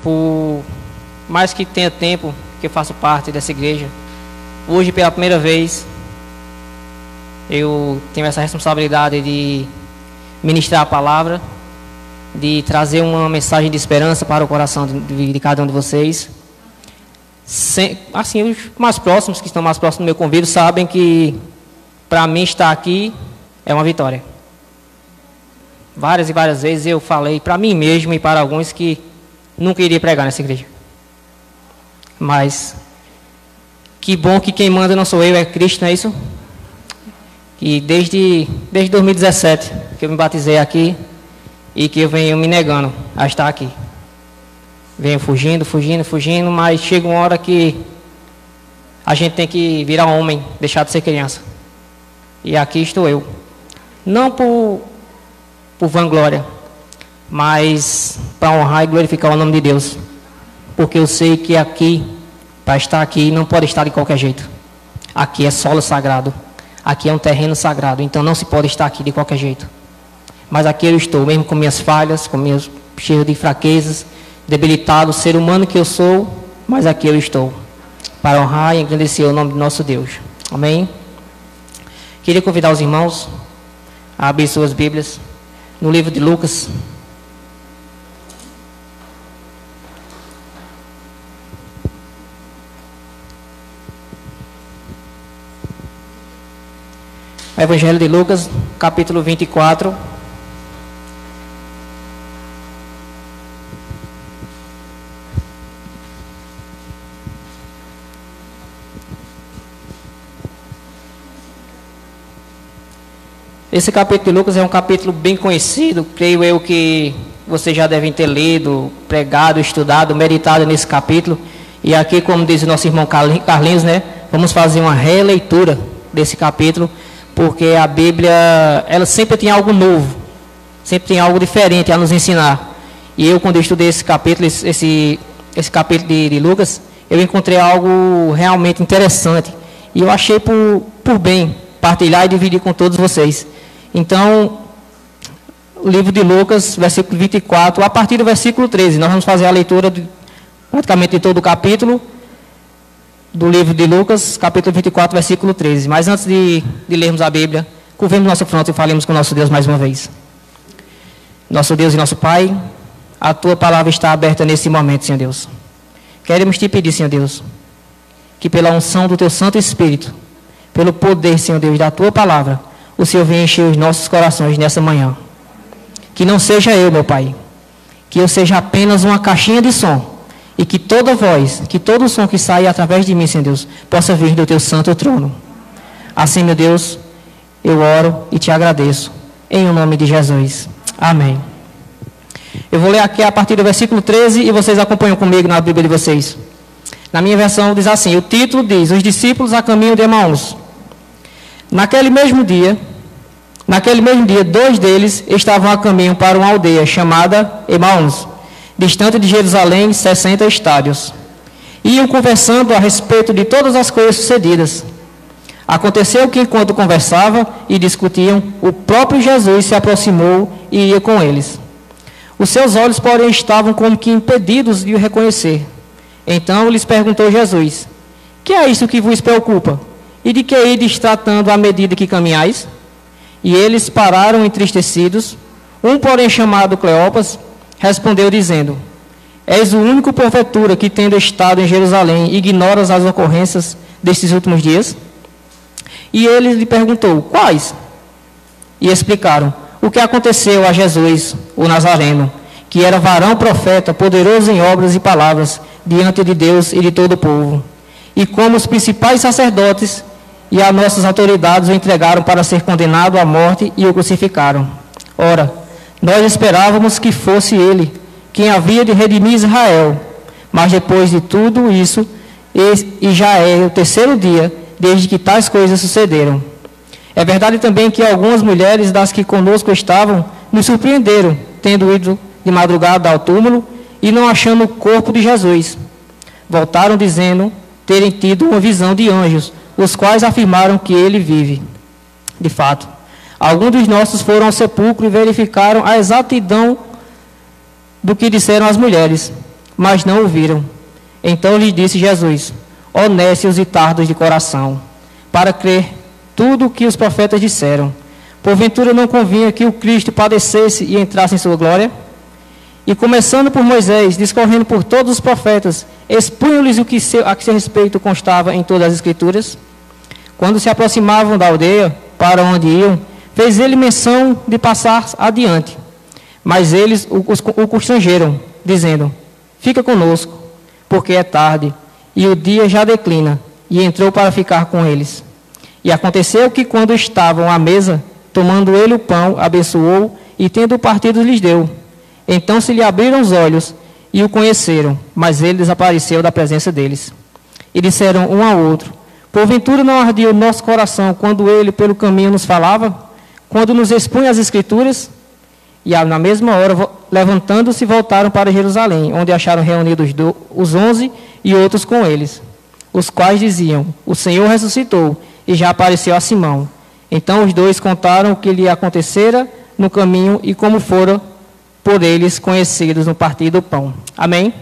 por mais que tenha tempo que eu faço parte dessa igreja, hoje pela primeira vez eu tenho essa responsabilidade de ministrar a palavra, de trazer uma mensagem de esperança para o coração de cada um de vocês. Assim, os mais próximos, que estão mais próximos do meu convívio, sabem que para mim estar aqui é uma vitória. Várias e várias vezes eu falei para mim mesmo e para alguns que nunca iria pregar nessa igreja. Mas que bom que quem manda não sou eu, é Cristo, não é isso? E desde 2017 que eu me batizei aqui e que eu venho me negando a estar aqui. Venho fugindo, mas chega uma hora que a gente tem que virar homem, deixar de ser criança. E aqui estou eu. Não por vanglória, mas para honrar e glorificar o nome de Deus. Porque eu sei que aqui, para estar aqui, não pode estar de qualquer jeito. Aqui é solo sagrado. Aqui é um terreno sagrado. Então não se pode estar aqui de qualquer jeito. Mas aqui eu estou, mesmo com minhas falhas, com meus cheios de fraquezas, debilitado, ser humano que eu sou, mas aqui eu estou, para honrar e engrandecer o nome do nosso Deus. Amém? Queria convidar os irmãos a abrir suas Bíblias no livro de Lucas. O Evangelho de Lucas, capítulo 24. Esse capítulo de Lucas é um capítulo bem conhecido, creio eu que vocês já devem ter lido, pregado, estudado, meditado nesse capítulo. E aqui, como diz o nosso irmão Carlinhos, né, vamos fazer uma releitura desse capítulo, porque a Bíblia, ela sempre tem algo novo, sempre tem algo diferente a nos ensinar. E eu, quando eu estudei esse capítulo, esse capítulo de Lucas, eu encontrei algo realmente interessante. E eu achei por bem partilhar e dividir com todos vocês. Então, o livro de Lucas, versículo 24, a partir do versículo 13, nós vamos fazer a leitura praticamente de todo o capítulo do livro de Lucas, capítulo 24, versículo 13. Mas antes de lermos a Bíblia, curvemos nosso fronte e falemos com nosso Deus mais uma vez. Nosso Deus e nosso Pai, a Tua palavra está aberta nesse momento, Senhor Deus. Queremos Te pedir, Senhor Deus, que pela unção do Teu Santo Espírito, pelo poder, Senhor Deus, da Tua palavra, o Senhor venha encher os nossos corações nessa manhã. Que não seja eu, meu Pai, que eu seja apenas uma caixinha de som, e que toda voz, que todo som que saia através de mim, Senhor Deus, possa vir do Teu santo trono. Assim, meu Deus, eu oro e Te agradeço, em o nome de Jesus. Amém. Eu vou ler aqui a partir do versículo 13 e vocês acompanham comigo na Bíblia de vocês. Na minha versão diz assim, o título diz, os discípulos a caminho de Emaús. Naquele mesmo dia, dois deles estavam a caminho para uma aldeia chamada Emaús, distante de Jerusalém 60 estádios. Iam conversando a respeito de todas as coisas sucedidas. Aconteceu que, enquanto conversavam e discutiam, o próprio Jesus se aproximou e ia com eles. Os seus olhos, porém, estavam como que impedidos de o reconhecer. Então lhes perguntou Jesus, que é isso que vos preocupa? E de que ides tratando à medida que caminhais? E eles pararam entristecidos. Um, porém, chamado Cleopas, respondeu dizendo, és o único porventura que, tendo estado em Jerusalém, ignoras as ocorrências destes últimos dias? E ele lhe perguntou, quais? E explicaram, o que aconteceu a Jesus, o Nazareno, que era varão profeta, poderoso em obras e palavras, diante de Deus e de todo o povo. E como os principais sacerdotes e as nossas autoridades o entregaram para ser condenado à morte e o crucificaram. Ora, nós esperávamos que fosse ele quem havia de redimir Israel. Mas depois de tudo isso, e já é o terceiro dia desde que tais coisas sucederam. É verdade também que algumas mulheres das que conosco estavam nos surpreenderam, tendo ido de madrugada ao túmulo e não achando o corpo de Jesus. Voltaram dizendo terem tido uma visão de anjos, os quais afirmaram que ele vive. De fato, alguns dos nossos foram ao sepulcro e verificaram a exatidão do que disseram as mulheres, mas não o viram. Então lhes disse Jesus: ó nécios e tardos de coração, para crer tudo o que os profetas disseram. Porventura não convinha que o Cristo padecesse e entrasse em sua glória? E começando por Moisés, discorrendo por todos os profetas, expunham-lhes o que a seu respeito constava em todas as Escrituras. Quando se aproximavam da aldeia, para onde iam, fez ele menção de passar adiante. Mas eles o constrangeram, dizendo: fica conosco, porque é tarde, e o dia já declina. E entrou para ficar com eles. E aconteceu que, quando estavam à mesa, tomando ele o pão, abençoou, e tendo partido lhes deu. Então se lhe abriram os olhos, e o conheceram, mas ele desapareceu da presença deles. E disseram um ao outro: porventura não ardia o nosso coração quando ele pelo caminho nos falava, quando nos expunha as Escrituras? E na mesma hora, levantando-se, voltaram para Jerusalém, onde acharam reunidos os 11 e outros com eles, os quais diziam: o Senhor ressuscitou e já apareceu a Simão. Então os dois contaram o que lhe acontecera no caminho e como foram por eles conhecidos no partir do pão. Amém?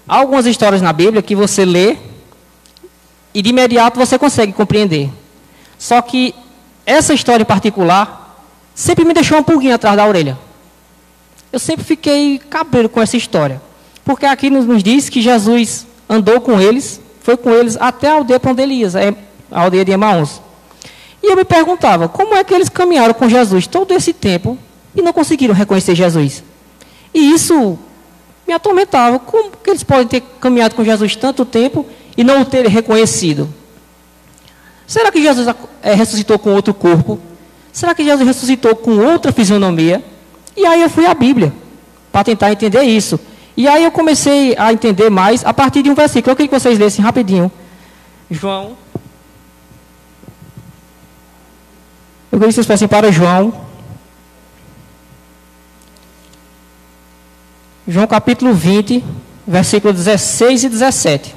Há algumas histórias na Bíblia que você lê e de imediato você consegue compreender. Só que essa história em particular sempre me deixou um pulguinho atrás da orelha. Eu sempre fiquei cabreiro com essa história. Porque aqui nos diz que Jesus andou com eles, foi com eles até a aldeia para onde ele ia, a aldeia de Emaús. E eu me perguntava, como é que eles caminharam com Jesus todo esse tempo e não conseguiram reconhecer Jesus? E isso me atormentava. Como que eles podem ter caminhado com Jesus tanto tempo e não o ter reconhecido? Será que Jesus ressuscitou com outro corpo? Será que Jesus ressuscitou com outra fisionomia? E aí eu fui à Bíblia para tentar entender isso. E aí eu comecei a entender mais a partir de um versículo. Eu queria que vocês lessem rapidinho. João. Eu queria que vocês fossem para João. João capítulo 20, versículos 16 e 17.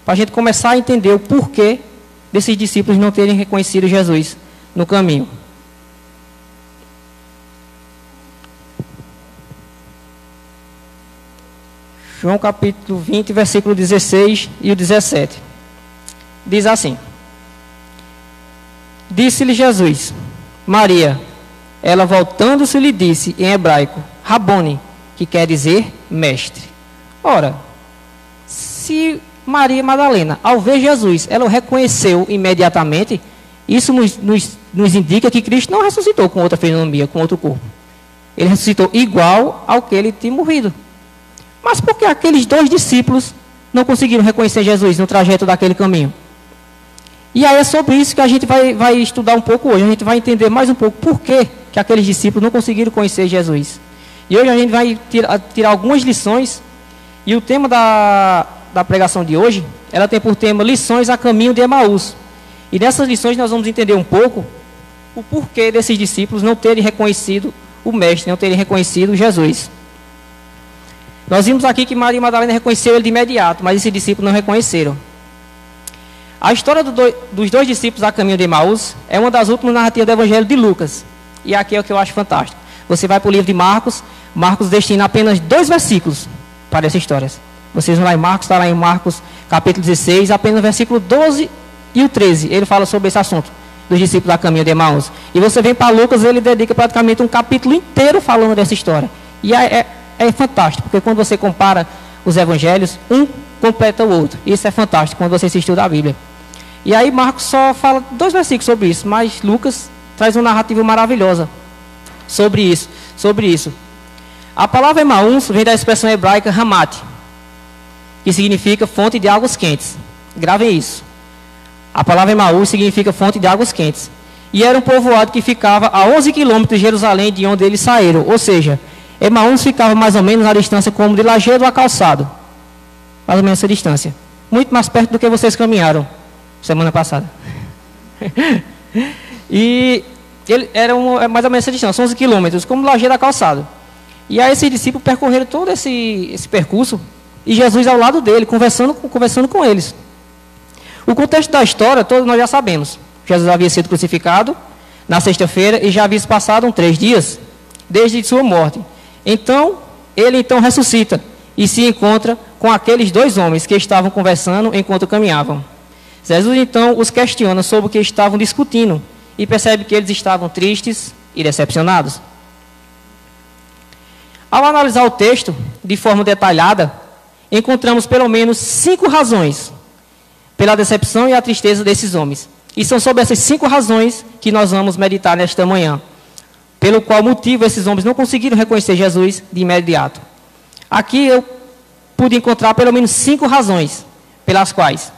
Para a gente começar a entender o porquê desses discípulos não terem reconhecido Jesus no caminho. João capítulo 20, versículo 16 e o 17. Diz assim: disse-lhe Jesus: Maria. Ela voltando-se lhe disse em hebraico: Rabone, que quer dizer mestre. Ora, se Maria Madalena, ao ver Jesus, ela o reconheceu imediatamente, isso nos indica que Cristo não ressuscitou com outra fisionomia, com outro corpo. Ele ressuscitou igual ao que ele tinha morrido. Mas por que aqueles dois discípulos não conseguiram reconhecer Jesus no trajeto daquele caminho? E aí é sobre isso que a gente vai estudar um pouco hoje. A gente vai entender mais um pouco por que aqueles discípulos não conseguiram conhecer Jesus. E hoje a gente vai tirar algumas lições. E o tema da pregação de hoje, ela tem por tema lições a caminho de Emaús. E nessas lições nós vamos entender um pouco o porquê desses discípulos não terem reconhecido o Mestre, não terem reconhecido Jesus. Nós vimos aqui que Maria Madalena reconheceu ele de imediato, mas esses discípulos não reconheceram. A história dos dois discípulos a caminho de Emaús é uma das últimas narrativas do Evangelho de Lucas. E aqui é o que eu acho fantástico. Você vai para o livro de Marcos, Marcos destina apenas 2 versículos para essa história. Vocês vão lá em Marcos, está lá em Marcos capítulo 16, apenas o versículo 12 e o 13. Ele fala sobre esse assunto dos discípulos a caminho de Emaús. E você vem para Lucas, ele dedica praticamente um capítulo inteiro falando dessa história. E é fantástico, porque quando você compara os evangelhos, um completa o outro. Isso é fantástico quando você se estuda a Bíblia. E aí Marcos só fala 2 versículos sobre isso, mas Lucas traz uma narrativa maravilhosa sobre isso. A palavra Emaús vem da expressão hebraica Hamat, que significa fonte de águas quentes. Gravem isso. A palavra Emaús significa fonte de águas quentes. E era um povoado que ficava a 11 quilômetros de Jerusalém, de onde eles saíram. Ou seja, Emaús ficava mais ou menos na distância como de Lajedo a Calçado. Mais ou menos essa distância. Muito mais perto do que vocês caminharam semana passada. E ele era mais ou menos essa distância, 11 quilômetros, como Lajedo a Calçado. E aí esses discípulos percorreram todo esse percurso e Jesus ao lado dele, conversando com eles. O contexto da história, todos nós já sabemos. Jesus havia sido crucificado na sexta-feira e já havia passado 3 dias desde sua morte. Então, ele ressuscita. e se encontra com aqueles dois homens que estavam conversando enquanto caminhavam. Jesus então os questiona sobre o que estavam discutindo e percebe que eles estavam tristes e decepcionados. Ao analisar o texto de forma detalhada, encontramos pelo menos 5 razões pela decepção e a tristeza desses homens. E são sobre essas 5 razões que nós vamos meditar nesta manhã, pelo qual motivo esses homens não conseguiram reconhecer Jesus de imediato. Aqui eu pude encontrar pelo menos 5 razões pelas quais.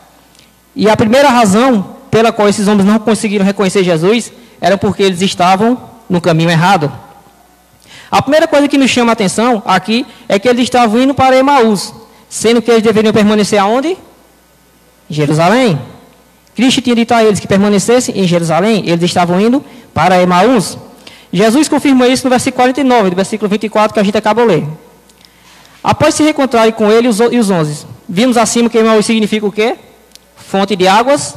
E a primeira razão pela qual esses homens não conseguiram reconhecer Jesus era porque eles estavam no caminho errado. A primeira coisa que nos chama a atenção aqui é que eles estavam indo para Emaús, sendo que eles deveriam permanecer aonde? Em Jerusalém. Cristo tinha dito a eles que permanecessem em Jerusalém, eles estavam indo para Emaús. Jesus confirma isso no versículo 49, do versículo 24 que a gente acabou de ler. Após se reencontrarem com ele e os 11, vimos acima que Emaús significa o quê? Fonte de águas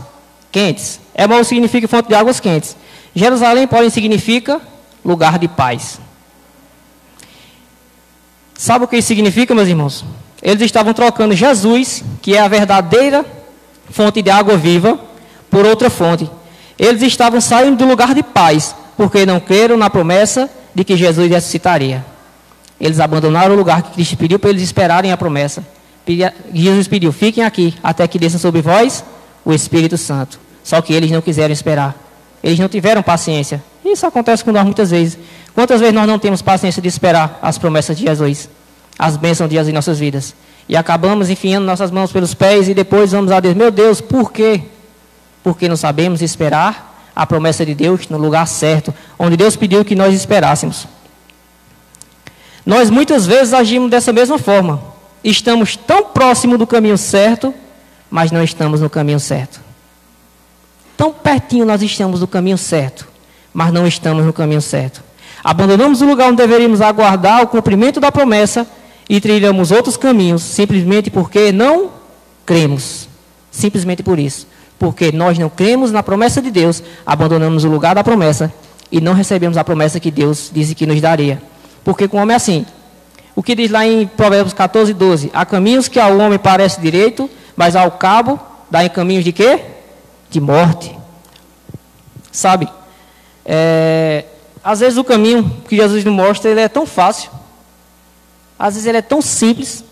quentes. Emaús significa fonte de águas quentes. Jerusalém, porém, significa lugar de paz. Sabe o que isso significa, meus irmãos? Eles estavam trocando Jesus, que é a verdadeira fonte de água viva, por outra fonte. Eles estavam saindo do lugar de paz, porque não creram na promessa de que Jesus ressuscitaria. Eles abandonaram o lugar que Cristo pediu para eles esperarem a promessa. Jesus pediu, fiquem aqui, até que desça sobre vós o Espírito Santo. Só que eles não quiseram esperar. Eles não tiveram paciência. Isso acontece com nós muitas vezes. Quantas vezes nós não temos paciência de esperar as promessas de Jesus, as bênçãos de Jesus em nossas vidas? E acabamos enfiando nossas mãos pelos pés e depois vamos a Deus. Meu Deus, por quê? Porque não sabemos esperar a promessa de Deus no lugar certo, onde Deus pediu que nós esperássemos. Nós muitas vezes agimos dessa mesma forma. Estamos tão próximos do caminho certo, mas não estamos no caminho certo. Tão pertinho nós estamos do caminho certo, mas não estamos no caminho certo. Abandonamos o lugar onde deveríamos aguardar o cumprimento da promessa e trilhamos outros caminhos, simplesmente porque não cremos. Simplesmente por isso. Porque nós não cremos na promessa de Deus, abandonamos o lugar da promessa e não recebemos a promessa que Deus disse que nos daria. Porque com o homem é assim. O que diz lá em Provérbios 14, 12? Há caminhos que ao homem parece direito, mas ao cabo dá em caminhos de quê? De morte. Sabe? Às vezes o caminho que Jesus nos mostra, ele é tão fácil. Às vezes ele é tão simples,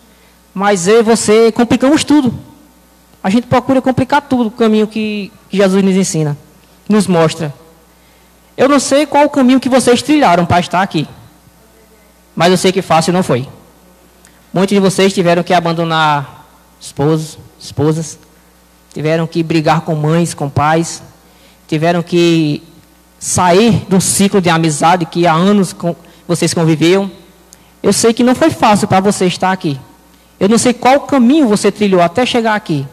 mas eu e você complicamos tudo. A gente procura complicar tudo o caminho que Jesus nos ensina, nos mostra. Eu não sei qual o caminho que vocês trilharam para estar aqui, mas eu sei que fácil não foi. Muitos de vocês tiveram que abandonar esposos, esposas, tiveram que brigar com mães, com pais, tiveram que sair de um ciclo de amizade que há anos vocês conviviam. Eu sei que não foi fácil para você estar aqui. Eu não sei qual caminho você trilhou até chegar aqui,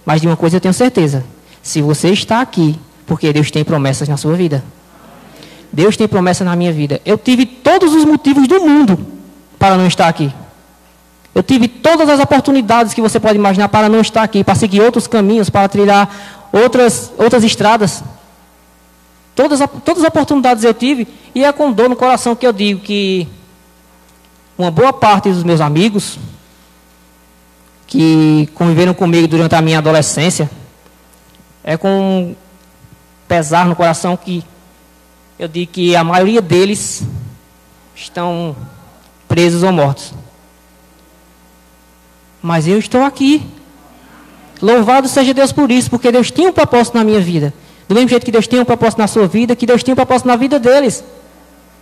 mas de uma coisa eu tenho certeza: se você está aqui, porque Deus tem promessas na sua vida. Deus tem promessas na minha vida. Eu tive todos os motivos do mundo para não estar aqui. Eu tive todas as oportunidades que você pode imaginar para não estar aqui, para seguir outros caminhos, para trilhar outras estradas. Todas as oportunidades eu tive, e é com dor no coração que eu digo que uma boa parte dos meus amigos que conviveram comigo durante a minha adolescência, é com pesar no coração que eu digo que a maioria deles estão presos ou mortos. Mas eu estou aqui. Louvado seja Deus por isso, porque Deus tem um propósito na minha vida. Do mesmo jeito que Deus tem um propósito na sua vida, que Deus tem um propósito na vida deles.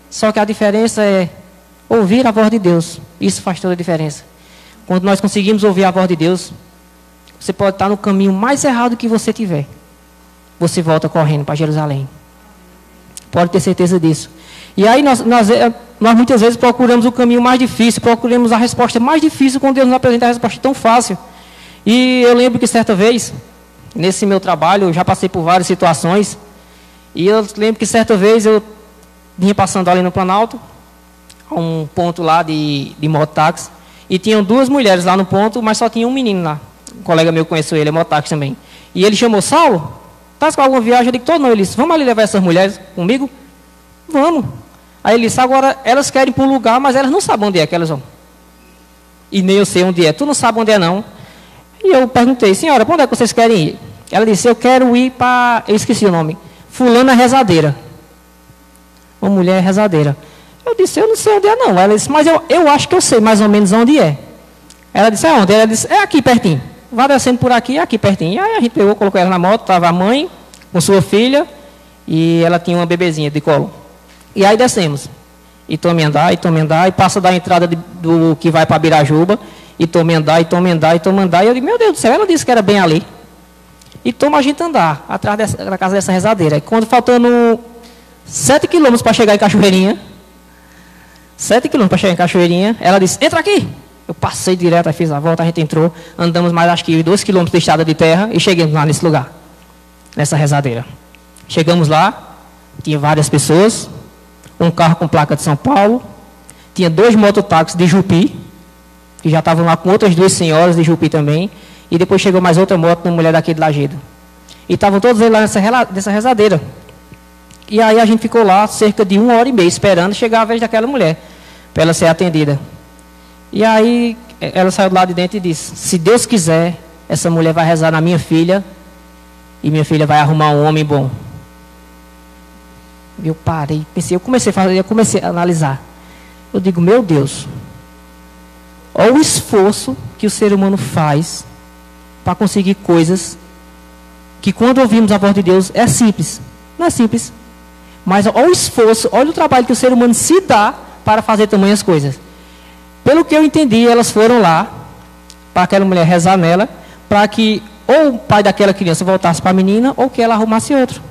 Só que a diferença é ouvir a voz de Deus. Isso faz toda a diferença. Quando nós conseguimos ouvir a voz de Deus, você pode estar no caminho mais errado que você tiver. Você volta correndo para Jerusalém. Pode ter certeza disso. E aí nós muitas vezes procuramos o caminho mais difícil, procuramos a resposta mais difícil quando Deus nos apresenta a resposta tão fácil. E eu lembro que certa vez, nesse meu trabalho, eu já passei por várias situações, e eu lembro que certa vez eu vinha passando ali no Planalto, a um ponto lá de mototáxi, e tinham 2 mulheres lá no ponto, mas só tinha um menino lá. Um colega meu conheceu ele, é mototáxi também. E ele chamou: Saulo, estás com alguma viagem? Eu digo: todo não. Ele disse: vamos ali levar essas mulheres comigo? Vamos. Aí ele disse: agora elas querem ir para um lugar, mas elas não sabem onde é que elas vão. e nem eu sei onde é. Tu não sabe onde é, não? E eu perguntei, senhora, para onde é que vocês querem ir? Ela disse, eu quero ir para... Eu esqueci o nome. Fulana Rezadeira. Uma mulher rezadeira. Eu disse, eu não sei onde é, não. Ela disse, mas eu acho que eu sei mais ou menos onde é. Ela disse, é onde? Ela disse, é aqui pertinho. Vá descendo por aqui, é aqui pertinho. E aí a gente pegou, colocou ela na moto, estava a mãe com sua filha e ela tinha uma bebezinha de colo. E aí descemos. E tome andar, e passa da entrada do que vai para Birajuba, e tome andar. E eu digo, meu Deus do céu, ela disse que era bem ali. E toma a gente andar atrás da casa dessa rezadeira. E quando faltando 7 quilômetros para chegar em Cachoeirinha, 7 quilômetros para chegar em Cachoeirinha, ela disse, entra aqui. Eu passei direto, fiz a volta, a gente entrou, andamos mais acho que 2 quilômetros de estrada de terra e chegamos lá nesse lugar, nessa rezadeira. Chegamos lá, tinha várias pessoas, um carro com placa de São Paulo, tinha 2 mototáxis de Jupi, que já estavam lá com outras 2 senhoras de Jupi também, e depois chegou mais outra moto, uma mulher daqui de Lajedo. E estavam todos eles lá nessa rezadeira. E aí a gente ficou lá cerca de 1h30 esperando chegar a vez daquela mulher, para ela ser atendida. E aí ela saiu do lado de dentro e disse, se Deus quiser, essa mulher vai rezar na minha filha, e minha filha vai arrumar um homem bom. Eu parei, pensei, eu comecei a analisar. Eu digo, meu Deus, olha o esforço que o ser humano faz para conseguir coisas que quando ouvimos a voz de Deus é simples. Não é simples. Mas olha o esforço, olha o trabalho que o ser humano se dá para fazer tamanhas coisas. Pelo que eu entendi, elas foram lá para aquela mulher rezar nela, para que ou o pai daquela criança voltasse para a menina, ou que ela arrumasse outro.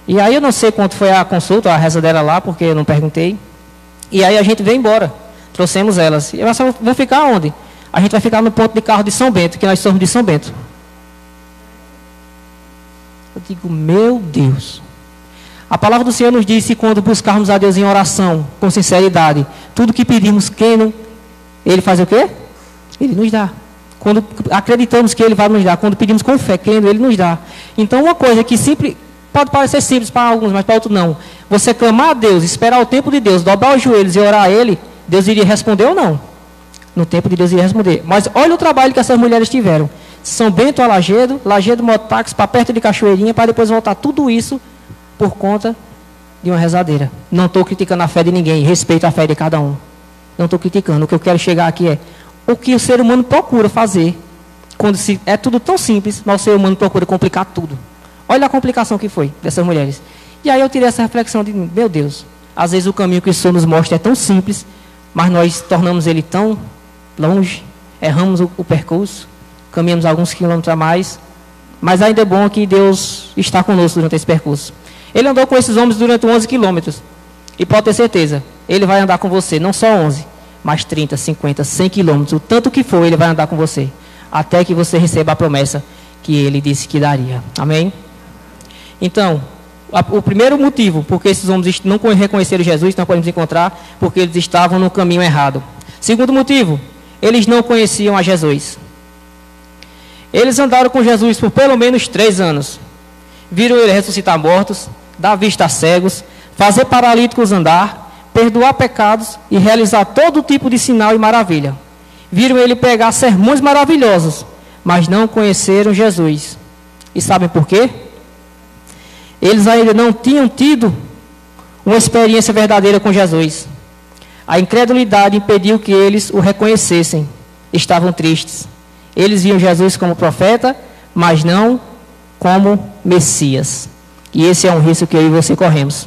E aí eu não sei quanto foi a consulta, a reza dela lá, porque eu não perguntei. E aí a gente veio embora, trouxemos elas. E elas vão ficar onde? A gente vai ficar no ponto de carro de São Bento, que nós somos de São Bento. Eu digo, meu Deus. A palavra do Senhor nos diz que quando buscarmos a Deus em oração, com sinceridade, tudo que pedimos, Ele faz o quê? Ele nos dá. Quando acreditamos que Ele vai nos dar, quando pedimos com fé, crendo, Ele nos dá. Então uma coisa que pode parecer simples para alguns, mas para outros não. Você clamar a Deus, esperar o tempo de Deus, dobrar os joelhos e orar a Ele, Deus iria responder ou não? No tempo de Deus iria responder. Mas olha o trabalho que essas mulheres tiveram. São Bento a Lajedo, Lajedo mototáxi para perto de Cachoeirinha, para depois voltar tudo isso por conta de uma rezadeira. Não estou criticando a fé de ninguém, respeito a fé de cada um. Não estou criticando. O que eu quero chegar aqui é o que o ser humano procura fazer quando é tudo tão simples, mas o ser humano procura complicar tudo. Olha a complicação que foi dessas mulheres. E aí eu tirei essa reflexão de, meu Deus, às vezes o caminho que o Senhor nos mostra é tão simples, mas nós tornamos ele tão longe, erramos o percurso, caminhamos alguns quilômetros a mais, mas ainda é bom que Deus está conosco durante esse percurso. Ele andou com esses homens durante 11 quilômetros. E pode ter certeza, Ele vai andar com você, não só 11, mas 30, 50, 100 quilômetros. O tanto que for, Ele vai andar com você. Até que você receba a promessa que Ele disse que daria. Amém? Então, o primeiro motivo porque esses homens não reconheceram Jesus, não podemos encontrar, porque eles estavam no caminho errado. Segundo motivo, eles não conheciam a Jesus. Eles andaram com Jesus por pelo menos 3 anos. Viram Ele ressuscitar mortos, dar vista a cegos, fazer paralíticos andar, perdoar pecados e realizar todo tipo de sinal e maravilha. Viram Ele pregar sermões maravilhosos, mas não conheceram Jesus. E sabem por quê? Eles ainda não tinham tido uma experiência verdadeira com Jesus. A incredulidade impediu que eles o reconhecessem. Estavam tristes. Eles viam Jesus como profeta, mas não como Messias. E esse é um risco que eu e você corremos,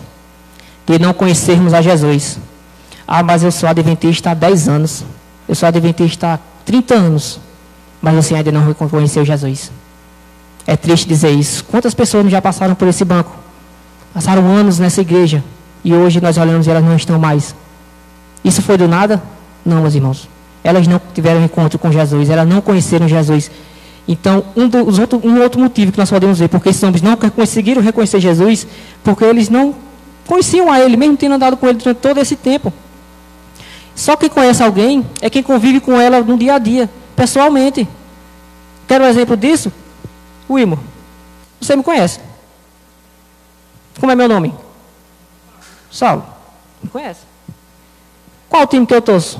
de não conhecermos a Jesus. Ah, mas eu sou adventista há 10 anos. Eu sou adventista há 30 anos. Mas você ainda não reconheceu Jesus. É triste dizer isso. Quantas pessoas já passaram por esse banco? Passaram anos nessa igreja. E hoje nós olhamos e elas não estão mais. Isso foi do nada? Não, meus irmãos. Elas não tiveram encontro com Jesus. Elas não conheceram Jesus. Então, um outro motivo que nós podemos ver, porque esses homens não conseguiram reconhecer Jesus, porque eles não conheciam a Ele, mesmo tendo andado com Ele durante todo esse tempo. Só quem conhece alguém é quem convive com ela no dia a dia, pessoalmente. Quer um exemplo disso? Wilmo, você me conhece? Como é meu nome? Saulo. Me conhece? Qual time que eu torço?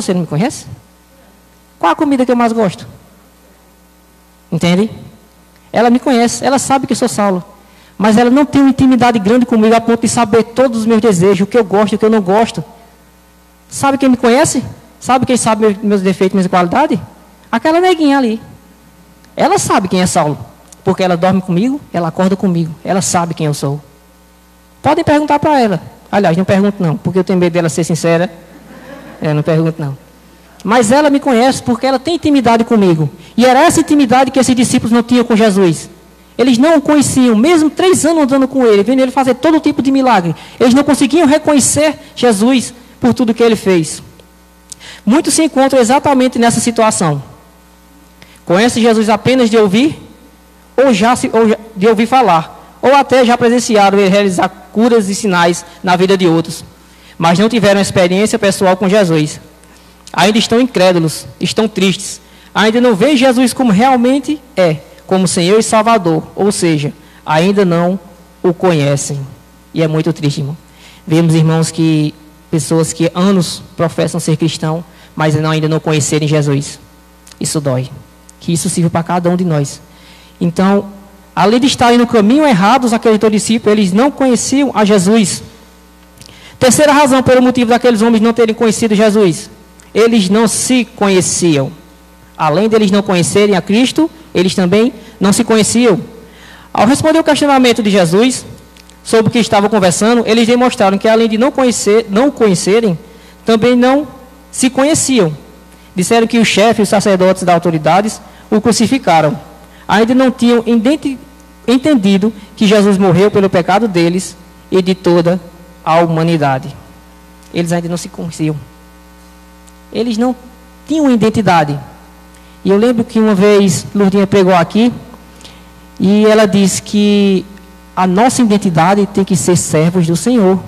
você não me conhece? Qual a comida que eu mais gosto? Entende? Ela me conhece, ela sabe que eu sou Saulo. Mas ela não tem uma intimidade grande comigo a ponto de saber todos os meus desejos, o que eu gosto, o que eu não gosto. Sabe quem me conhece? Sabe quem sabe meus defeitos, minhas qualidades? Aquela neguinha ali. Ela sabe quem é Saulo. Porque ela dorme comigo, ela acorda comigo. Ela sabe quem eu sou. Podem perguntar para ela. Aliás, não pergunto não, porque eu tenho medo dela ser sincera. Não pergunto não. Mas ela me conhece porque ela tem intimidade comigo. E era essa intimidade que esses discípulos não tinham com Jesus. Eles não o conheciam, mesmo 3 anos andando com ele, vendo ele fazer todo tipo de milagre. Eles não conseguiam reconhecer Jesus por tudo que ele fez. Muitos se encontram exatamente nessa situação. Conhecem Jesus apenas de ouvir, ou de ouvir falar, ou até já presenciaram ele realizar curas e sinais na vida de outros, mas não tiveram experiência pessoal com Jesus. Ainda estão incrédulos, estão tristes, ainda não veem Jesus como realmente é, como Senhor e Salvador, ou seja, ainda não o conhecem. E é muito triste, irmão. Vemos, irmãos, que pessoas que anos professam ser cristão, mas ainda não conhecerem Jesus. Isso dói. Que isso sirva para cada um de nós. Então, além de estarem no caminho errado, os aqueles discípulos, eles não conheciam a Jesus. Terceira razão pelo motivo daqueles homens não terem conhecido Jesus. Eles não se conheciam. Além deles não conhecerem a Cristo, eles também não se conheciam. Ao responder o questionamento de Jesus sobre o que estavam conversando, eles demonstraram que além de não o conhecerem, também não se conheciam. Disseram que os chefes, os sacerdotes das autoridades, o crucificaram. Ainda não tinham entendido que Jesus morreu pelo pecado deles e de toda a humanidade. Eles ainda não se conheciam. Eles não tinham identidade. E eu lembro que uma vez Lourdinha pregou aqui e ela disse que a nossa identidade tem que ser servos do Senhor.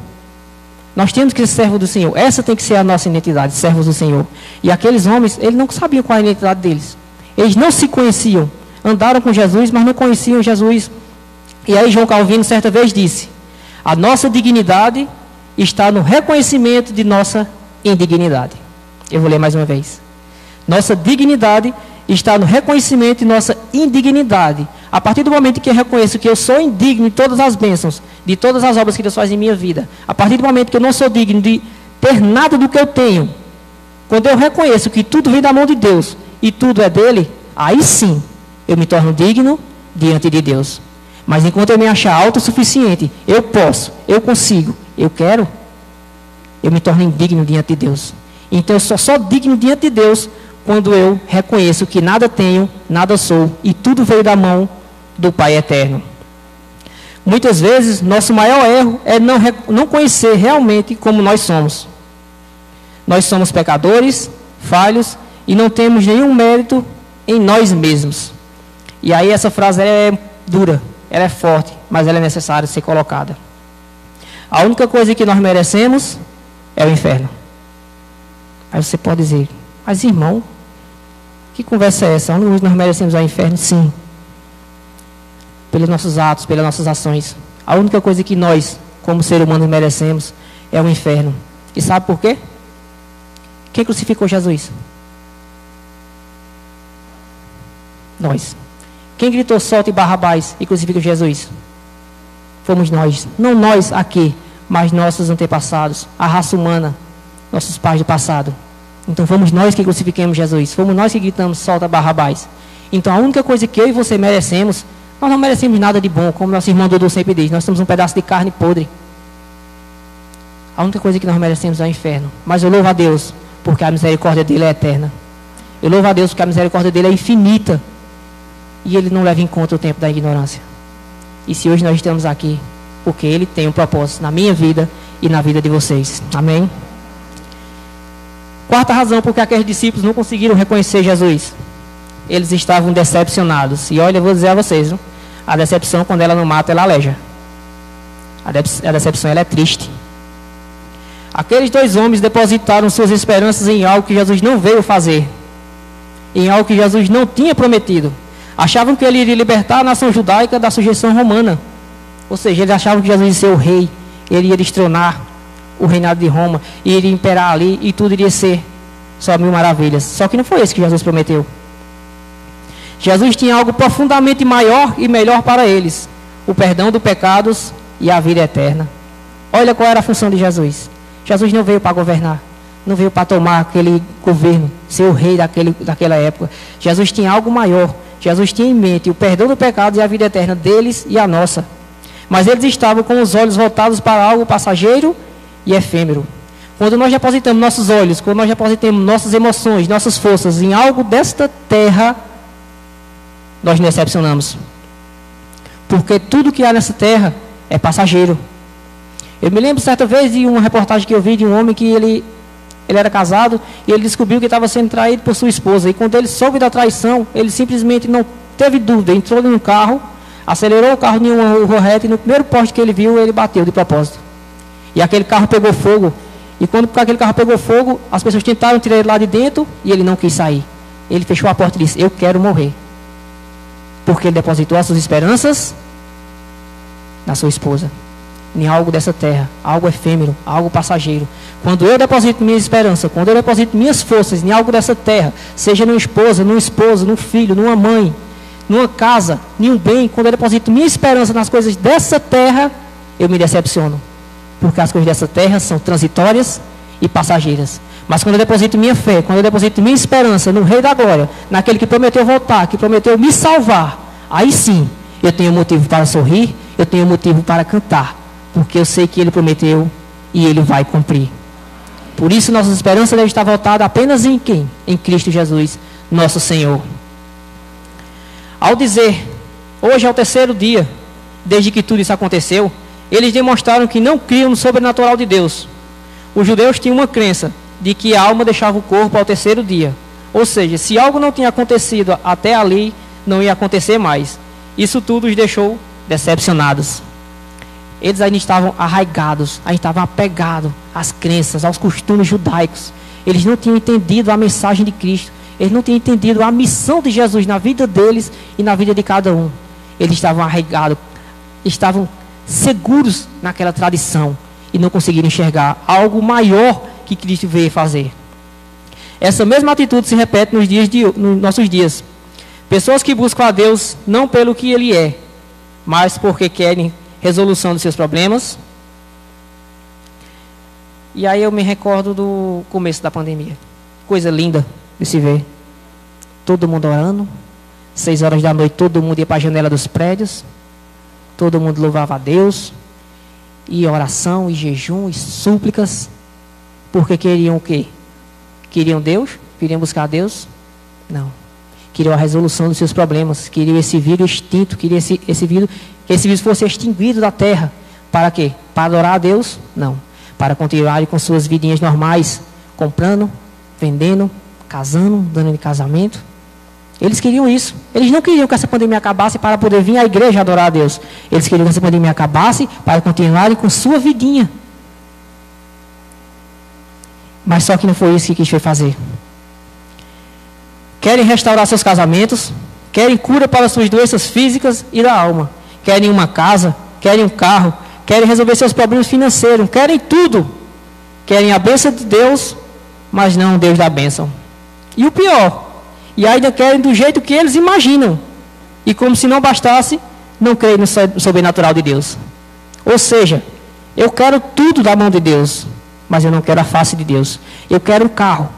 Nós temos que ser servos do Senhor. Essa tem que ser a nossa identidade, servos do Senhor. E aqueles homens, eles não sabiam qual a identidade deles. Eles não se conheciam. Andaram com Jesus, mas não conheciam Jesus. E aí João Calvino certa vez disse: a nossa dignidade está no reconhecimento de nossa indignidade. Eu vou ler mais uma vez. Nossa dignidade está no reconhecimento de nossa indignidade. A partir do momento que eu reconheço que eu sou indigno de todas as bênçãos, de todas as obras que Deus faz em minha vida, a partir do momento que eu não sou digno de ter nada do que eu tenho, quando eu reconheço que tudo vem da mão de Deus e tudo é dele, aí sim eu me torno digno diante de Deus. Mas enquanto eu me achar autossuficiente, eu posso, eu consigo, eu quero, eu me torno indigno diante de Deus. Então eu sou só digno diante de Deus quando eu reconheço que nada tenho, nada sou e tudo veio da mão do Pai Eterno. Muitas vezes nosso maior erro é não conhecer realmente como nós somos. Nós somos pecadores, falhos e não temos nenhum mérito em nós mesmos. E aí essa frase é dura, ela é forte, mas ela é necessária ser colocada. A única coisa que nós merecemos é o inferno. Aí você pode dizer: mas irmão, que conversa é essa? A única coisa que nós merecemos é o inferno? Sim. Pelos nossos atos, pelas nossas ações. A única coisa que nós, como seres humanos, merecemos é o inferno. E sabe por quê? Quem crucificou Jesus? Nós. Quem gritou solte Barrabás e crucificou Jesus? Fomos nós. Não nós aqui, mas nossos antepassados, a raça humana, nossos pais do passado. Então fomos nós que crucificamos Jesus. Fomos nós que gritamos solta Barrabás. Então a única coisa que eu e você merecemos, nós não merecemos nada de bom, como nosso irmão Dudu sempre diz. Nós somos um pedaço de carne podre. A única coisa que nós merecemos é o inferno. Mas eu louvo a Deus, porque a misericórdia dele é eterna. Eu louvo a Deus porque a misericórdia dele é infinita. E ele não leva em conta o tempo da ignorância. E se hoje nós estamos aqui, porque ele tem um propósito na minha vida e na vida de vocês. Amém? Quarta razão porque aqueles discípulos não conseguiram reconhecer Jesus. Eles estavam decepcionados. E olha, eu vou dizer a vocês, viu? A decepção, quando ela não mata, ela aleja. A decepção, ela é triste. Aqueles dois homens depositaram suas esperanças em algo que Jesus não veio fazer. Em algo que Jesus não tinha prometido. Achavam que ele iria libertar a nação judaica da sujeição romana. Ou seja, eles achavam que Jesus ia ser o rei. Ele ia destronar o reinado de Roma. E iria imperar ali e tudo iria ser só 1000 maravilhas. Só que não foi isso que Jesus prometeu. Jesus tinha algo profundamente maior e melhor para eles: o perdão dos pecados e a vida eterna. Olha qual era a função de Jesus. Jesus não veio para governar, não veio para tomar aquele governo, ser o rei daquela época. Jesus tinha algo maior. Jesus tinha em mente o perdão dos pecados e a vida eterna deles e a nossa. Mas eles estavam com os olhos voltados para algo passageiro e efêmero. Quando nós depositamos nossos olhos, quando nós depositamos nossas emoções, nossas forças em algo desta terra, nós nos decepcionamos. Porque tudo que há nessa terra é passageiro. Eu me lembro certa vez de uma reportagem que eu vi de um homem que ele era casado e ele descobriu que estava sendo traído por sua esposa. E quando ele soube da traição, ele simplesmente não teve dúvida, entrou num carro, acelerou o carro em uma rua reta e no primeiro poste que ele viu, ele bateu de propósito. E aquele carro pegou fogo. E quando aquele carro pegou fogo, as pessoas tentaram tirar ele lá de dentro e ele não quis sair. Ele fechou a porta e disse: eu quero morrer. Porque ele depositou as suas esperanças na sua esposa, em algo dessa terra, algo efêmero, algo passageiro. Quando eu deposito minha esperança, quando eu deposito minhas forças em algo dessa terra, seja numa esposa, num esposo, num filho, numa mãe, numa casa, em um bem, quando eu deposito minha esperança nas coisas dessa terra, eu me decepciono. Porque as coisas dessa terra são transitórias e passageiras. Mas quando eu deposito minha fé, quando eu deposito minha esperança no Rei da Glória, naquele que prometeu voltar, que prometeu me salvar, aí sim, eu tenho motivo para sorrir, eu tenho motivo para cantar. Porque eu sei que Ele prometeu e Ele vai cumprir. Por isso, nossa esperança deve estar voltada apenas em quem? Em Cristo Jesus, nosso Senhor. Ao dizer, hoje é o 3º dia, desde que tudo isso aconteceu, eles demonstraram que não criam no sobrenatural de Deus. Os judeus tinham uma crença de que a alma deixava o corpo ao 3º dia. Ou seja, se algo não tinha acontecido até ali, não ia acontecer mais. Isso tudo os deixou decepcionados. Eles ainda estavam arraigados, ainda estavam apegados às crenças, aos costumes judaicos. Eles não tinham entendido a mensagem de Cristo. Eles não tinham entendido a missão de Jesus na vida deles e na vida de cada um. Eles estavam arraigados, estavam seguros naquela tradição e não conseguiram enxergar algo maior que Cristo veio fazer. Essa mesma atitude se repete nos nossos dias. Pessoas que buscam a Deus não pelo que Ele é, mas porque querem resolução dos seus problemas. E aí eu me recordo do começo da pandemia. Coisa linda de se ver. Todo mundo orando. 6 horas da noite todo mundo ia para a janela dos prédios. Todo mundo louvava a Deus. E oração, e jejum, e súplicas. Porque queriam o quê? Queriam Deus? Queriam buscar Deus? Não. Queriam a resolução dos seus problemas. Queriam esse vírus extinto. Queriam esse vírus, que esse vírus fosse extinguido da terra. Para quê? Para adorar a Deus? Não. Para continuarem com suas vidinhas normais. Comprando, vendendo, casando, dando de casamento. Eles queriam isso. Eles não queriam que essa pandemia acabasse para poder vir à igreja adorar a Deus. Eles queriam que essa pandemia acabasse para continuarem com sua vidinha. Mas só que não foi isso que Cristo foi fazer. Querem restaurar seus casamentos, querem cura para suas doenças físicas e da alma. Querem uma casa, querem um carro, querem resolver seus problemas financeiros, querem tudo. Querem a bênção de Deus, mas não o Deus da bênção. E o pior, e ainda querem do jeito que eles imaginam. E como se não bastasse, não creem no sobrenatural de Deus. Ou seja, eu quero tudo da mão de Deus, mas eu não quero a face de Deus. Eu quero um carro.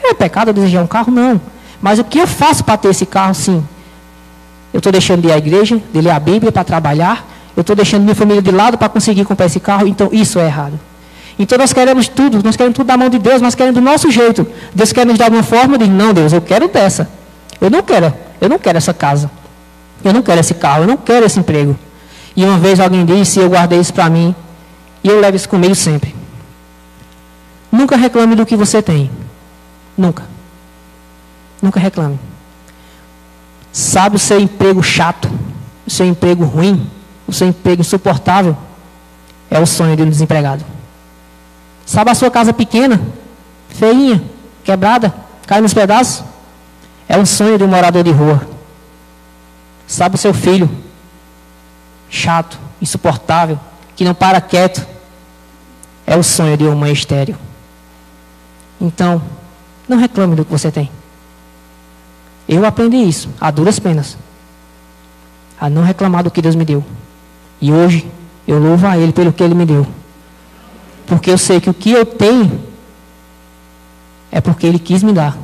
É pecado eu desejar um carro? Não. Mas o que eu faço para ter esse carro? Sim. Eu estou deixando de ir à igreja, de ler a Bíblia para trabalhar. Eu estou deixando minha família de lado para conseguir comprar esse carro. Então isso é errado. Então nós queremos tudo da mão de Deus, mas queremos do nosso jeito. Deus quer nos dar uma forma de, não, Deus, eu quero dessa. Eu não quero essa casa. Eu não quero esse carro, eu não quero esse emprego. E uma vez alguém disse, eu guardei isso para mim, e eu levo isso comigo sempre. Nunca reclame do que você tem. Nunca. Nunca reclame. Sabe o seu emprego chato, o seu emprego ruim, o seu emprego insuportável? É o sonho de um desempregado. Sabe a sua casa pequena, feinha, quebrada, cai nos pedaços? É um sonho de um morador de rua. Sabe o seu filho, chato, insuportável, que não para quieto? É o sonho de uma mãe estéril. Então, não reclame do que você tem. Eu aprendi isso, a duras penas. A não reclamar do que Deus me deu. E hoje, eu louvo a Ele pelo que Ele me deu. Porque eu sei que o que eu tenho é porque Ele quis me dar.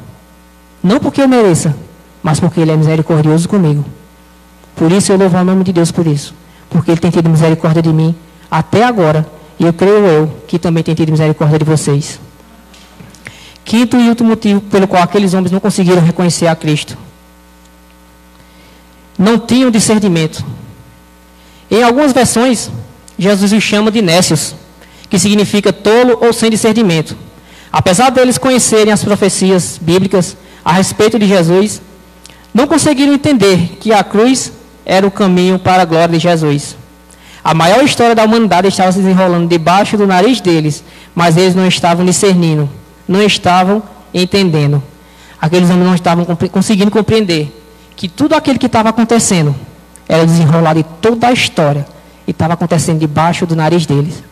Não porque eu mereça, mas porque Ele é misericordioso comigo. Por isso eu louvo o nome de Deus por isso. Porque Ele tem tido misericórdia de mim até agora. E eu creio que também tem tido misericórdia de vocês. Quinto e último motivo pelo qual aqueles homens não conseguiram reconhecer a Cristo. Não tinham discernimento. Em algumas versões, Jesus os chama de nécios, que significa tolo ou sem discernimento. Apesar deles conhecerem as profecias bíblicas a respeito de Jesus, não conseguiram entender que a cruz era o caminho para a glória de Jesus. A maior história da humanidade estava se desenrolando debaixo do nariz deles, mas eles não estavam discernindo, não estavam entendendo. Aqueles homens não estavam conseguindo compreender que tudo aquilo que estava acontecendo era desenrolado de toda a história e estava acontecendo debaixo do nariz deles.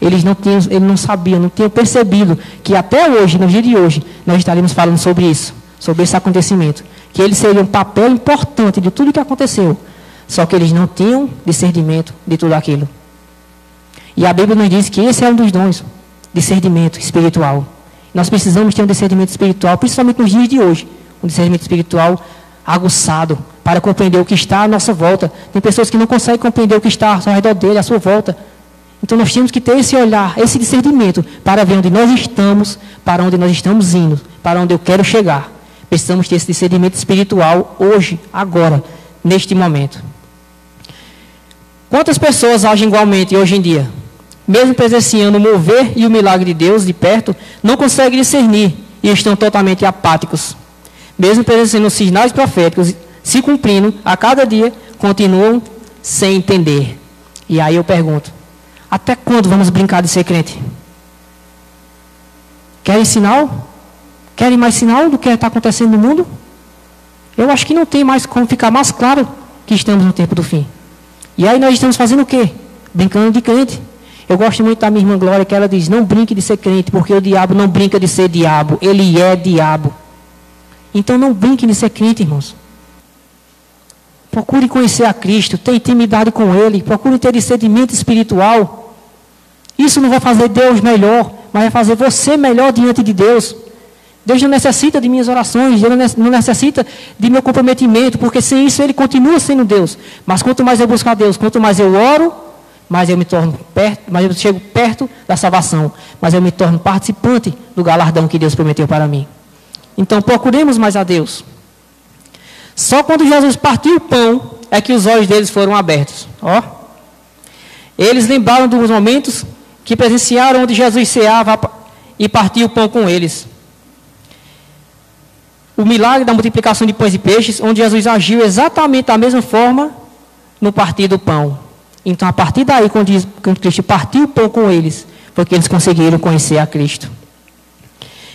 Eles não sabiam, não tinham percebido que até hoje, no dia de hoje, nós estaríamos falando sobre isso, sobre esse acontecimento, que eles seriam um papel importante de tudo que aconteceu, só que eles não tinham discernimento de tudo aquilo. E a Bíblia nos diz que esse é um dos dons, discernimento espiritual. Nós precisamos ter um discernimento espiritual, principalmente nos dias de hoje, um discernimento espiritual aguçado, para compreender o que está à nossa volta. Tem pessoas que não conseguem compreender o que está ao redor dele, à sua volta. Então nós temos que ter esse olhar, esse discernimento, para ver onde nós estamos, para onde nós estamos indo, para onde eu quero chegar. Precisamos ter esse discernimento espiritual hoje, agora, neste momento. Quantas pessoas agem igualmente hoje em dia? Mesmo presenciando o mover e o milagre de Deus de perto, não conseguem discernir e estão totalmente apáticos. Mesmo presenciando os sinais proféticos se cumprindo a cada dia, continuam sem entender. E aí eu pergunto, até quando vamos brincar de ser crente? Querem sinal? Querem mais sinal do que está acontecendo no mundo? Eu acho que não tem mais como ficar mais claro que estamos no tempo do fim. E aí nós estamos fazendo o quê? Brincando de crente. Eu gosto muito da minha irmã Glória, que ela diz, não brinque de ser crente, porque o diabo não brinca de ser diabo, ele é diabo. Então não brinque de ser crente, irmãos. Procure conhecer a Cristo, ter intimidade com Ele, procure ter discernimento espiritual. Isso não vai fazer Deus melhor, mas vai fazer você melhor diante de Deus. Deus não necessita de minhas orações, Deus não necessita de meu comprometimento, porque sem isso Ele continua sendo Deus. Mas quanto mais eu busco a Deus, quanto mais eu oro, mais eu me torno perto, mais eu chego perto da salvação, mais eu me torno participante do galardão que Deus prometeu para mim. Então procuremos mais a Deus. Só quando Jesus partiu o pão é que os olhos deles foram abertos. Ó. Eles lembraram dos momentos que presenciaram onde Jesus ceava e partia o pão com eles. O milagre da multiplicação de pães e peixes, onde Jesus agiu exatamente da mesma forma no partir do pão. Então, a partir daí, quando Cristo partiu o pão com eles, foi que eles conseguiram conhecer a Cristo.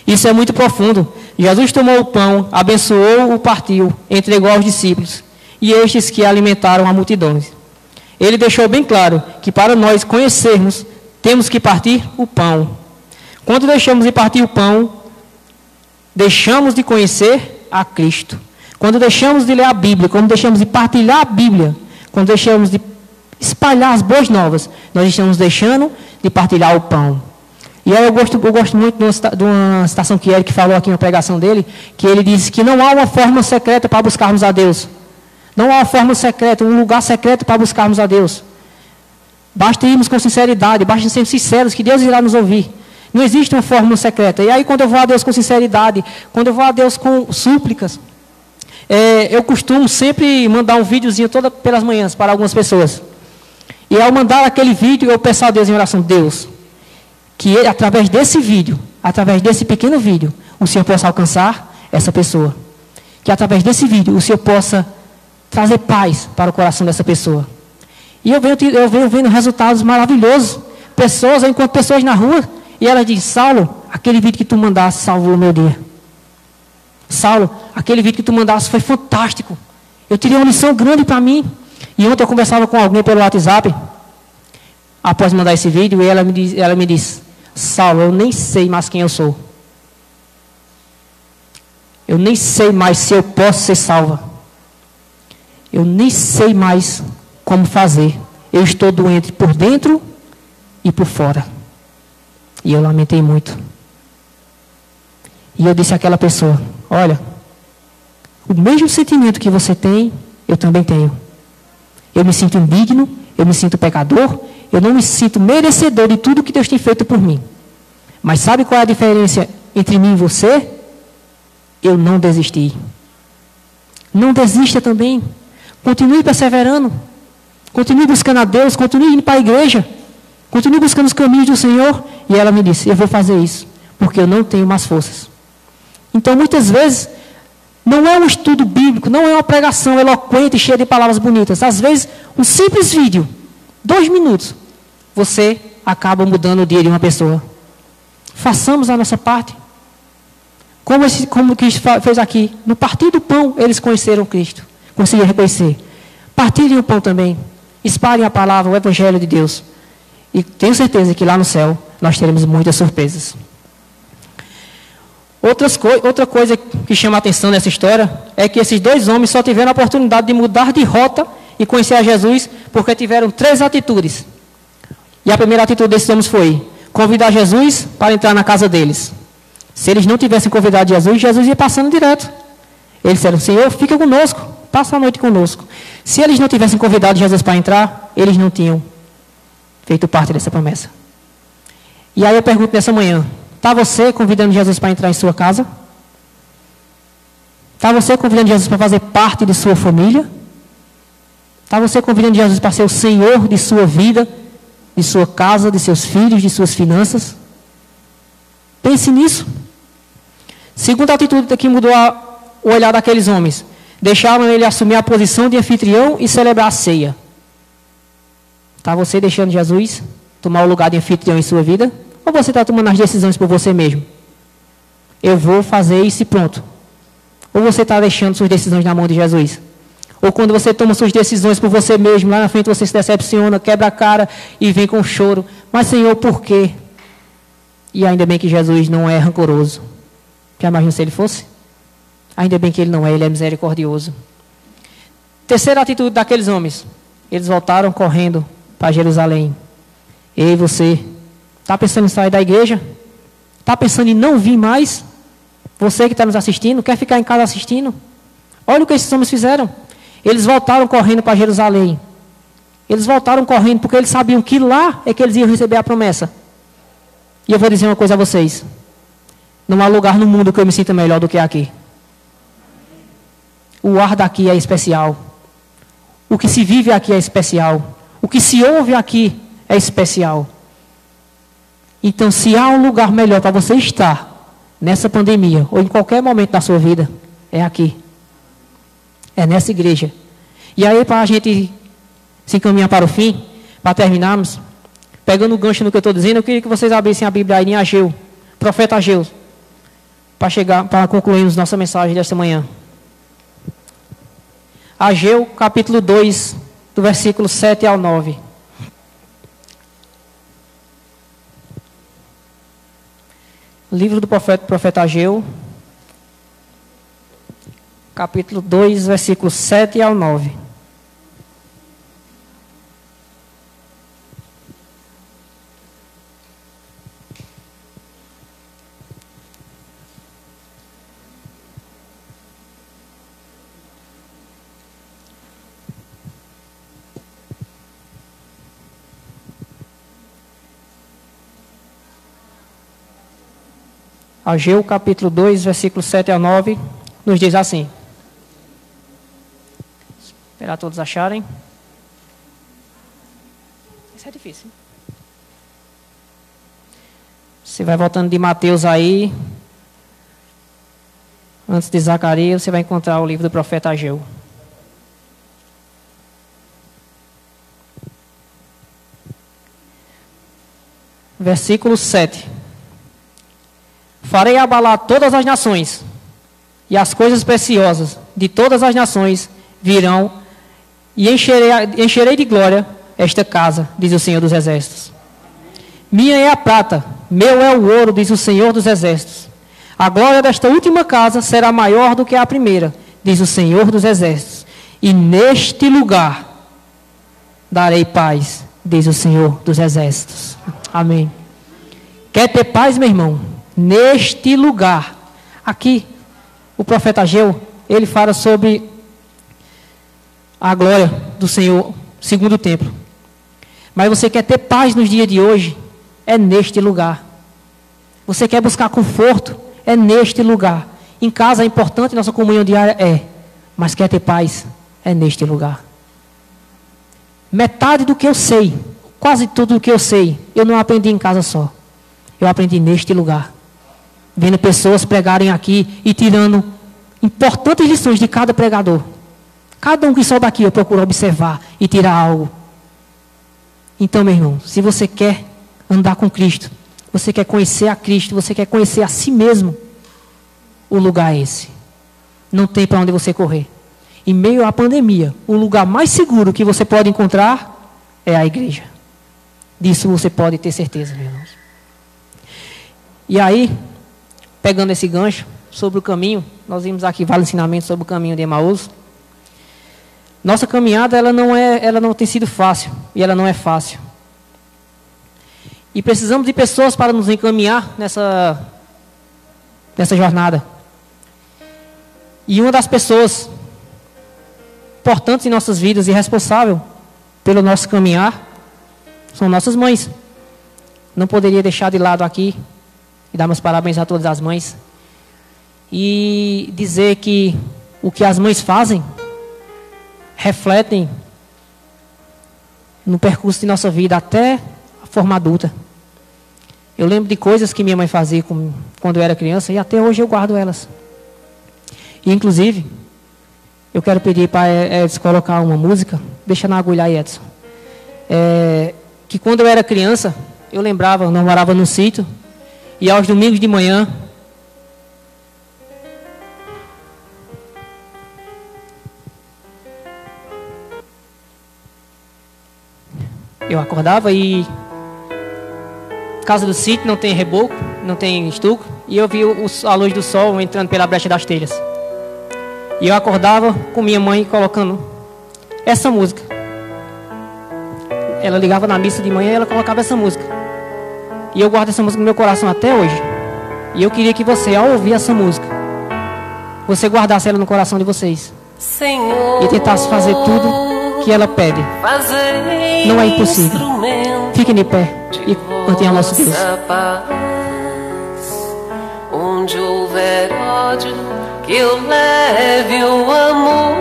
Isso é muito profundo. Jesus tomou o pão, abençoou, o partiu, entregou aos discípulos, e estes que alimentaram a multidões. Ele deixou bem claro que para nós conhecermos, temos que partir o pão. Quando deixamos de partir o pão, deixamos de conhecer a Cristo. Quando deixamos de ler a Bíblia, quando deixamos de partilhar a Bíblia, quando deixamos de espalhar as boas novas, nós estamos deixando de partilhar o pão. E aí eu gosto muito de uma citação que Eric falou aqui na pregação dele, que ele disse que não há uma forma secreta para buscarmos a Deus. Não há uma forma secreta, um lugar secreto para buscarmos a Deus. Basta irmos com sinceridade, basta sermos sinceros, que Deus irá nos ouvir. Não existe uma fórmula secreta. E aí quando eu vou a Deus com sinceridade, quando eu vou a Deus com súplicas, eu costumo sempre mandar um videozinho todas pelas manhãs para algumas pessoas. E ao mandar aquele vídeo, eu peço a Deus em oração, Deus, que através desse vídeo, através desse pequeno vídeo, o Senhor possa alcançar essa pessoa. Que através desse vídeo, o Senhor possa trazer paz para o coração dessa pessoa. E eu venho vendo resultados maravilhosos. Eu encontro pessoas na rua, e elas dizem, Saulo, aquele vídeo que tu mandaste salvou o meu dia. Saulo, aquele vídeo que tu mandaste foi fantástico. Eu tirei uma lição grande para mim. E ontem eu conversava com alguém pelo WhatsApp, após mandar esse vídeo, e ela me disse, Saulo, eu nem sei mais quem eu sou. Eu nem sei mais se eu posso ser salva. Eu nem sei mais como fazer. Eu estou doente por dentro e por fora. E eu lamentei muito. E eu disse àquela pessoa: olha, o mesmo sentimento que você tem, eu também tenho. Eu me sinto indigno, eu me sinto pecador, eu não me sinto merecedor de tudo que Deus tem feito por mim. Mas sabe qual é a diferença entre mim e você? Eu não desisti. Não desista também. Continue perseverando. Continue buscando a Deus, continue indo para a igreja. Continue buscando os caminhos do Senhor. E ela me disse: eu vou fazer isso, porque eu não tenho mais forças. Então, muitas vezes, não é um estudo bíblico, não é uma pregação eloquente, cheia de palavras bonitas. Às vezes, um simples vídeo, 2 minutos, você acaba mudando o dia de uma pessoa. Façamos a nossa parte. Como Cristo fez aqui. No partir do pão, eles conheceram Cristo. Conseguiram reconhecer. Partilhem o pão também. Espalhem a palavra, o Evangelho de Deus. E tenho certeza que lá no céu, nós teremos muitas surpresas. Outra coisa que chama a atenção nessa história é que esses 2 homens só tiveram a oportunidade de mudar de rota e conhecer a Jesus porque tiveram 3 atitudes. E a primeira atitude desses homens foi convidar Jesus para entrar na casa deles. Se eles não tivessem convidado Jesus, Jesus ia passando direto. Eles disseram: Senhor, fica conosco, passa a noite conosco. Se eles não tivessem convidado Jesus para entrar, eles não tinham feito parte dessa promessa. E aí eu pergunto nessa manhã: está você convidando Jesus para entrar em sua casa? Está você convidando Jesus para fazer parte de sua família? Está você convidando Jesus para ser o Senhor de sua vida, de sua casa, de seus filhos, de suas finanças? Pense nisso. Segunda atitude que mudou o olhar daqueles homens: deixaram ele assumir a posição de anfitrião e celebrar a ceia. Está você deixando Jesus tomar o lugar de anfitrião em sua vida? Ou você está tomando as decisões por você mesmo? Eu vou fazer isso e pronto. Ou você está deixando suas decisões na mão de Jesus? Ou quando você toma suas decisões por você mesmo, lá na frente você se decepciona, quebra a cara e vem com choro. Mas Senhor, por quê? E ainda bem que Jesus não é rancoroso. Já imagina se ele fosse? Ainda bem que ele não é, ele é misericordioso. Terceira atitude daqueles homens: eles voltaram correndo para Jerusalém. Ei, você, está pensando em sair da igreja? Está pensando em não vir mais? Você que está nos assistindo, quer ficar em casa assistindo? Olha o que esses homens fizeram. Eles voltaram correndo para Jerusalém. Eles voltaram correndo porque eles sabiam que lá é que eles iam receber a promessa. E eu vou dizer uma coisa a vocês: não há lugar no mundo que eu me sinta melhor do que aqui. O ar daqui é especial. O que se vive aqui é especial. O que se ouve aqui é especial. Então, se há um lugar melhor para você estar nessa pandemia ou em qualquer momento da sua vida, é aqui. É nessa igreja. E aí, para a gente se encaminhar para o fim, para terminarmos, pegando o gancho no que eu estou dizendo, eu queria que vocês abrissem a Bíblia aí em Ageu, profeta Ageu, para concluirmos nossa mensagem desta manhã. Ageu, capítulo 2, do versículo 7 ao 9. Livro do profeta Ageu, capítulo 2, versículos 7 ao 9. Ageu, capítulo 2, versículos 7 ao 9, nos diz assim. Esperar todos acharem. Isso é difícil. Você vai voltando de Mateus aí. Antes de Zacarias, você vai encontrar o livro do profeta Ageu. Versículo 7. Farei abalar todas as nações, e as coisas preciosas de todas as nações virão, e encherei de glória esta casa, diz o Senhor dos Exércitos. Minha é a prata, meu é o ouro, diz o Senhor dos Exércitos. A glória desta última casa será maior do que a primeira, diz o Senhor dos Exércitos. E neste lugar darei paz, diz o Senhor dos Exércitos. Amém. Quer ter paz, meu irmão? Neste lugar. Aqui, o profeta Ageu, ele fala sobre a glória do Senhor, segundo o templo. Mas você quer ter paz nos dias de hoje? É neste lugar. Você quer buscar conforto? É neste lugar. Em casa é importante, nossa comunhão diária é. Mas quer ter paz? É neste lugar. Metade do que eu sei, quase tudo o que eu sei, eu não aprendi em casa só. Eu aprendi neste lugar. Vendo pessoas pregarem aqui e tirando importantes lições de cada pregador. Cada um que sobe aqui eu procuro observar e tirar algo. Então, meu irmão, se você quer andar com Cristo, você quer conhecer a Cristo, você quer conhecer a si mesmo, o lugar é esse. Não tem para onde você correr. Em meio à pandemia, o lugar mais seguro que você pode encontrar é a igreja. Disso você pode ter certeza, meus irmãos. E aí, pegando esse gancho sobre o caminho, nós vimos aqui vários ensinamentos sobre o caminho de Emaús. Nossa caminhada, ela não tem sido fácil, e ela não é fácil. E precisamos de pessoas para nos encaminhar nessa jornada. E uma das pessoas importantes em nossas vidas e responsável pelo nosso caminhar são nossas mães. Não poderia deixar de lado aqui e dar meus parabéns a todas as mães e dizer que o que as mães fazem refletem no percurso de nossa vida até a forma adulta. Eu lembro de coisas que minha mãe fazia quando eu era criança e até hoje eu guardo elas. E, inclusive, eu quero pedir para Edson colocar uma música. Deixa na agulha aí, Edson. Que quando eu era criança, eu lembrava, eu morava no sítio, e aos domingos de manhã, eu acordava e casa do sítio não tem reboco, não tem estuco, e eu via a luz do sol entrando pela brecha das telhas. E eu acordava com minha mãe colocando essa música. Ela ligava na missa de manhã e ela colocava essa música. E eu guardo essa música no meu coração até hoje. E eu queria que você, ao ouvir essa música, você guardasse ela no coração de vocês. Senhor, e tentasse fazer tudo que ela pede. Não é impossível. Fique de pé e cantem ao nosso Deus. Onde houver ódio, que eu leve o amor.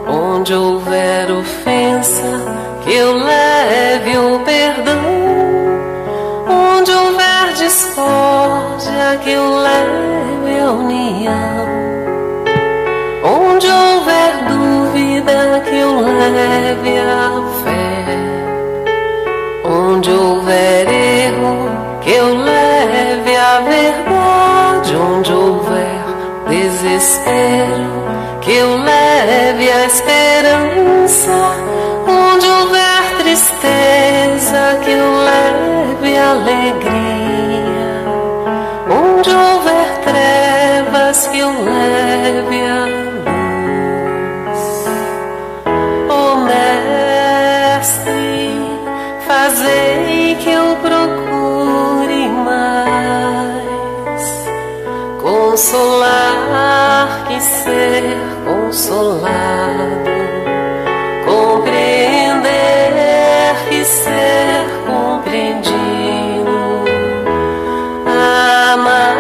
Onde houver ofensa, que eu leve o perdão. Onde houver discórdia, que eu leve a união. Onde houver dúvida, que eu leve a fé. Onde houver erro, que eu leve a verdade. Onde houver desespero, que eu leve a esperança. Onde houver tristeza, que eu leve a alegria. Onde houver trevas, que eu leve a luz. Ó Mestre, fazei que eu procure mais consolar que ser consolado, compreender que ser compreendido, amar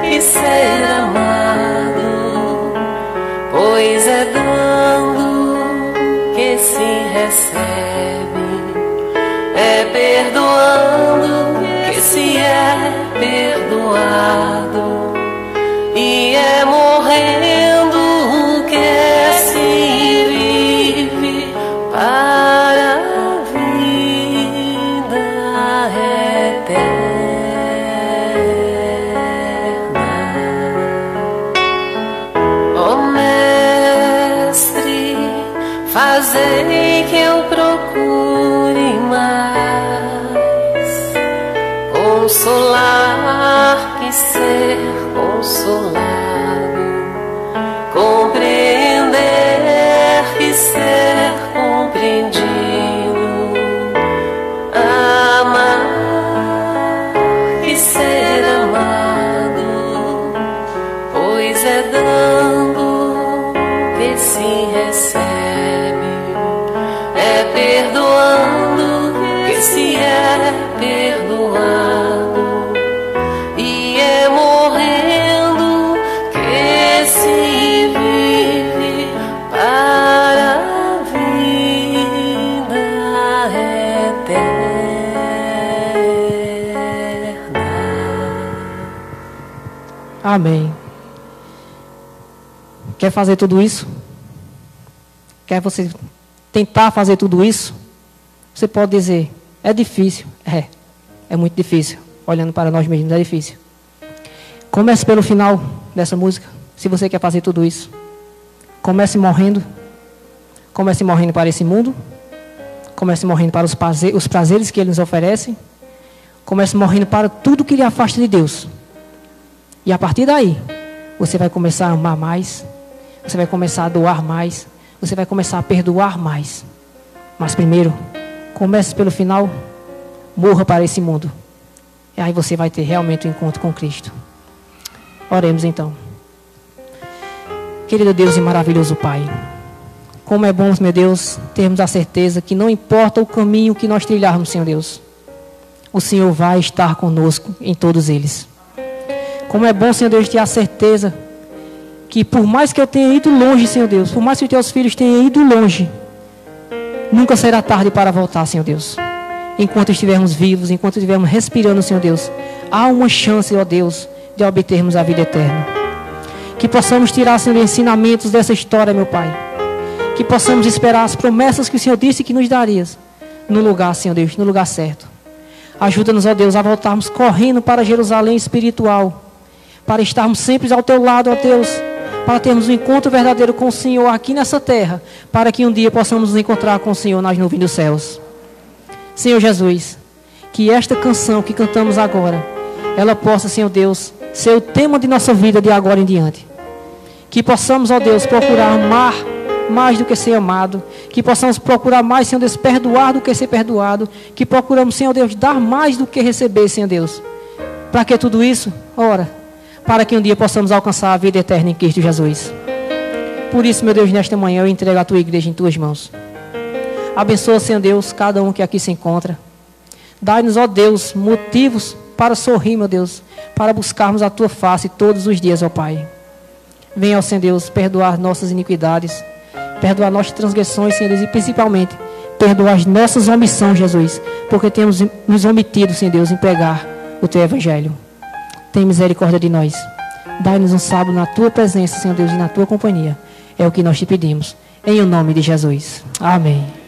que ser amado, pois é dando que se recebe, é perdoando que se é perdoado, e é morrendo que se vive para a vida eterna. Ó Mestre, fazei que eu procure mais consolar que ser consolado, compreender que ser compreendido, amar que ser amado, pois é dando que se recebe, é perdoando que se é perdoado, e é morrendo que se vive para a vida eterna. Amém. Quer fazer tudo isso? Quer você tentar fazer tudo isso? Você pode dizer, é difícil. É muito difícil. Olhando para nós mesmos, é difícil. Comece pelo final dessa música, se você quer fazer tudo isso. Comece morrendo. Comece morrendo para esse mundo. Comece morrendo para os prazeres que ele nos oferece. Comece morrendo para tudo que lhe afasta de Deus. E a partir daí, você vai começar a amar mais. Você vai começar a doar mais. Você vai começar a perdoar mais. Mas primeiro, comece pelo final. Morra para esse mundo. E aí você vai ter realmente um encontro com Cristo. Oremos então. Querido Deus e maravilhoso Pai, como é bom, meu Deus, termos a certeza que não importa o caminho que nós trilharmos, Senhor Deus, o Senhor vai estar conosco em todos eles. Como é bom, Senhor Deus, ter a certeza que por mais que eu tenha ido longe, Senhor Deus, por mais que os teus filhos tenham ido longe, nunca será tarde para voltar, Senhor Deus. Enquanto estivermos vivos, enquanto estivermos respirando, Senhor Deus, há uma chance, ó Deus, de obtermos a vida eterna. Que possamos tirar, Senhor, ensinamentos dessa história, meu Pai. Que possamos esperar as promessas que o Senhor disse que nos darias no lugar, Senhor Deus, no lugar certo. Ajuda-nos, ó Deus, a voltarmos correndo para Jerusalém espiritual, para estarmos sempre ao teu lado, ó Deus, para termos um encontro verdadeiro com o Senhor aqui nessa terra, para que um dia possamos nos encontrar com o Senhor nas nuvens dos céus. Senhor Jesus, que esta canção que cantamos agora, ela possa, Senhor Deus, ser o tema de nossa vida de agora em diante. Que possamos, ó Deus, procurar amar mais do que ser amado. Que possamos procurar mais, Senhor Deus, perdoar do que ser perdoado. Que procuramos, Senhor Deus, dar mais do que receber, Senhor Deus. Para que tudo isso? Ora, para que um dia possamos alcançar a vida eterna em Cristo Jesus. Por isso, meu Deus, nesta manhã eu entrego a tua igreja em tuas mãos. Abençoa, Senhor Deus, cada um que aqui se encontra. Dai-nos, ó Deus, motivos para sorrir, meu Deus, para buscarmos a tua face todos os dias, ó Pai. Venha, ó Senhor Deus, perdoar nossas iniquidades, perdoar nossas transgressões, Senhor Deus, e principalmente perdoar as nossas omissões, Jesus, porque temos nos omitido, Senhor Deus, em pregar o teu evangelho. Tem misericórdia de nós. Dai-nos um sábado na tua presença, Senhor Deus, e na tua companhia. É o que nós te pedimos. Em o nome de Jesus. Amém.